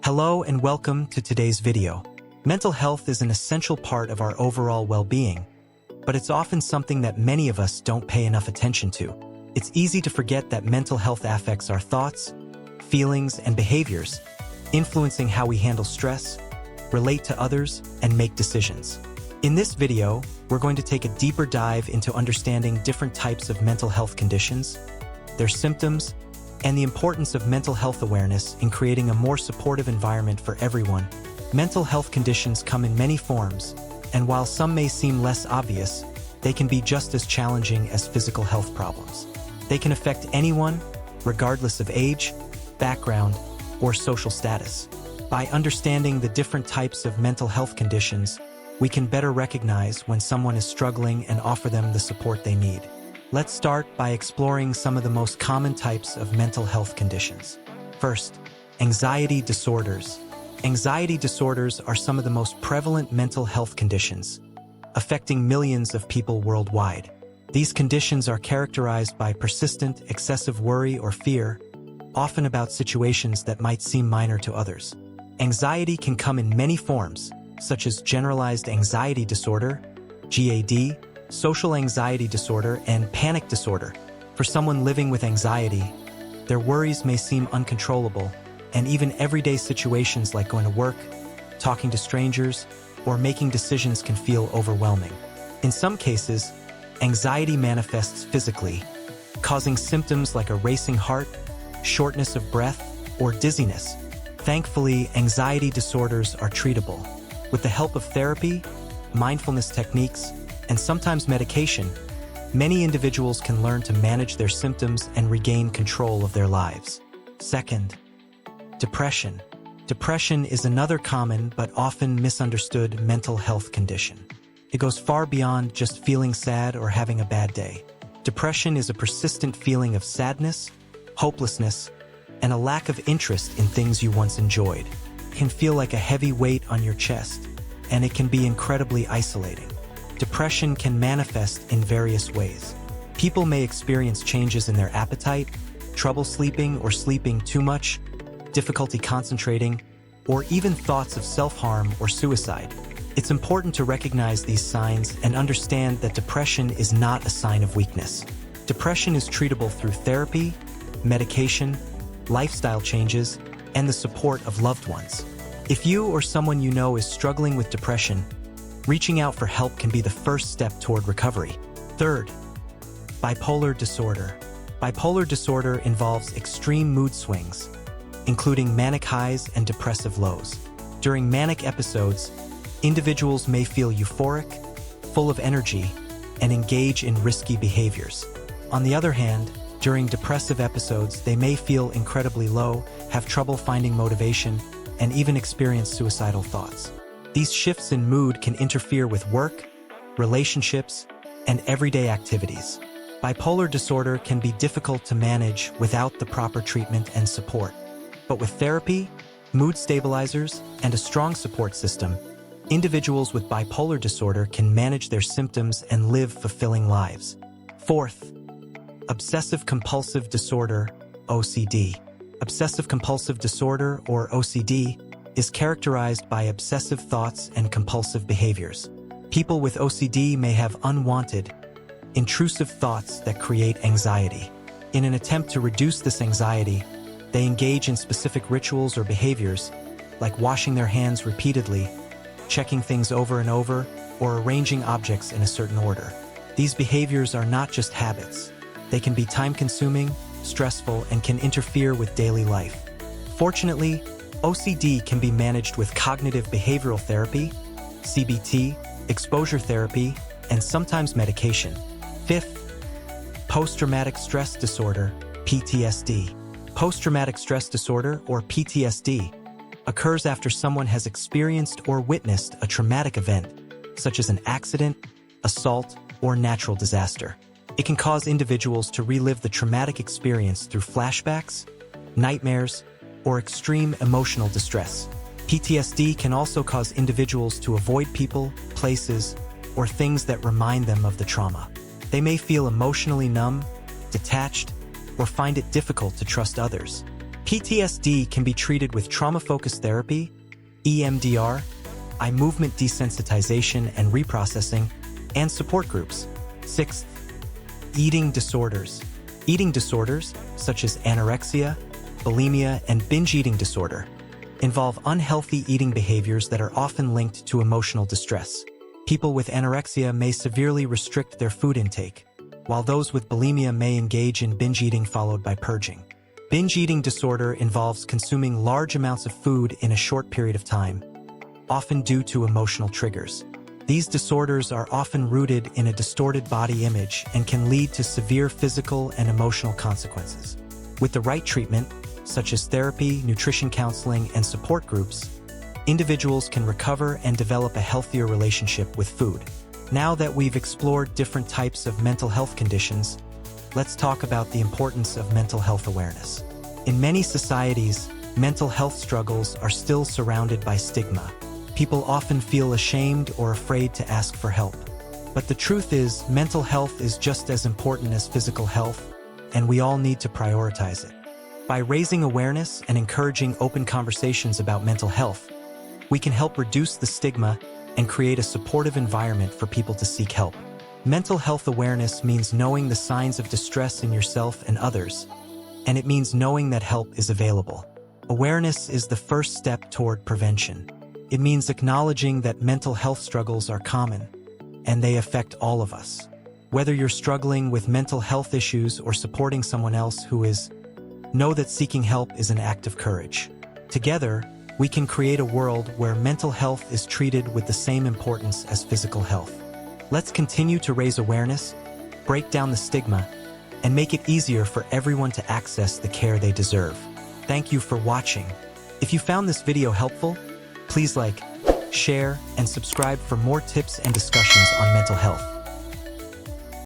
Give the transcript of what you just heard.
Hello and welcome to today's video. Mental health is an essential part of our overall well-being, but it's often something that many of us don't pay enough attention to. It's easy to forget that mental health affects our thoughts, feelings, and behaviors, influencing how we handle stress, relate to others, and make decisions. In this video, we're going to take a deeper dive into understanding different types of mental health conditions, their symptoms, and the importance of mental health awareness in creating a more supportive environment for everyone. Mental health conditions come in many forms, and while some may seem less obvious, they can be just as challenging as physical health problems. They can affect anyone, regardless of age, background, or social status. By understanding the different types of mental health conditions, we can better recognize when someone is struggling and offer them the support they need. Let's start by exploring some of the most common types of mental health conditions. First, anxiety disorders. Anxiety disorders are some of the most prevalent mental health conditions, affecting millions of people worldwide. These conditions are characterized by persistent, excessive worry or fear, often about situations that might seem minor to others. Anxiety can come in many forms, such as generalized anxiety disorder, GAD, social anxiety disorder, and panic disorder. For someone living with anxiety, their worries may seem uncontrollable, and even everyday situations like going to work, talking to strangers, or making decisions can feel overwhelming. In some cases, anxiety manifests physically, causing symptoms like a racing heart, shortness of breath, or dizziness. Thankfully, anxiety disorders are treatable. With the help of therapy, mindfulness techniques, and sometimes medication, many individuals can learn to manage their symptoms and regain control of their lives. Second, depression. Depression is another common but often misunderstood mental health condition. It goes far beyond just feeling sad or having a bad day. Depression is a persistent feeling of sadness, hopelessness, and a lack of interest in things you once enjoyed. It can feel like a heavy weight on your chest, and it can be incredibly isolating. Depression can manifest in various ways. People may experience changes in their appetite, trouble sleeping or sleeping too much, difficulty concentrating, or even thoughts of self-harm or suicide. It's important to recognize these signs and understand that depression is not a sign of weakness. Depression is treatable through therapy, medication, lifestyle changes, and the support of loved ones. If you or someone you know is struggling with depression, reaching out for help can be the first step toward recovery. Third, bipolar disorder. Bipolar disorder involves extreme mood swings, including manic highs and depressive lows. During manic episodes, individuals may feel euphoric, full of energy, and engage in risky behaviors. On the other hand, during depressive episodes, they may feel incredibly low, have trouble finding motivation, and even experience suicidal thoughts. These shifts in mood can interfere with work, relationships, and everyday activities. Bipolar disorder can be difficult to manage without the proper treatment and support. But with therapy, mood stabilizers, and a strong support system, individuals with bipolar disorder can manage their symptoms and live fulfilling lives. Fourth, obsessive-compulsive disorder, OCD. Obsessive-compulsive disorder, or OCD, is characterized by obsessive thoughts and compulsive behaviors. People with OCD may have unwanted, intrusive thoughts that create anxiety. In an attempt to reduce this anxiety, they engage in specific rituals or behaviors, like washing their hands repeatedly, checking things over and over, or arranging objects in a certain order. These behaviors are not just habits. They can be time-consuming, stressful, and can interfere with daily life. Fortunately, OCD can be managed with cognitive behavioral therapy, CBT, exposure therapy, and sometimes medication. Fifth, post-traumatic stress disorder, PTSD. Post-traumatic stress disorder, or PTSD, occurs after someone has experienced or witnessed a traumatic event, such as an accident, assault, or natural disaster. It can cause individuals to relive the traumatic experience through flashbacks, nightmares, or extreme emotional distress. PTSD can also cause individuals to avoid people, places, or things that remind them of the trauma. They may feel emotionally numb, detached, or find it difficult to trust others. PTSD can be treated with trauma-focused therapy, EMDR, eye movement desensitization and reprocessing, and support groups. Sixth, eating disorders. Eating disorders, such as anorexia, bulimia, and binge eating disorder, involve unhealthy eating behaviors that are often linked to emotional distress. People with anorexia may severely restrict their food intake, while those with bulimia may engage in binge eating followed by purging. Binge eating disorder involves consuming large amounts of food in a short period of time, often due to emotional triggers. These disorders are often rooted in a distorted body image and can lead to severe physical and emotional consequences. With the right treatment, such as therapy, nutrition counseling, and support groups, individuals can recover and develop a healthier relationship with food. Now that we've explored different types of mental health conditions, let's talk about the importance of mental health awareness. In many societies, mental health struggles are still surrounded by stigma. People often feel ashamed or afraid to ask for help. But the truth is, mental health is just as important as physical health, and we all need to prioritize it. By raising awareness and encouraging open conversations about mental health, we can help reduce the stigma and create a supportive environment for people to seek help. Mental health awareness means knowing the signs of distress in yourself and others, and it means knowing that help is available. Awareness is the first step toward prevention. It means acknowledging that mental health struggles are common, and they affect all of us. Whether you're struggling with mental health issues or supporting someone else who is, know that seeking help is an act of courage. Together, we can create a world where mental health is treated with the same importance as physical health. Let's continue to raise awareness, break down the stigma, and make it easier for everyone to access the care they deserve. Thank you for watching. If you found this video helpful, please like, share, and subscribe for more tips and discussions on mental health.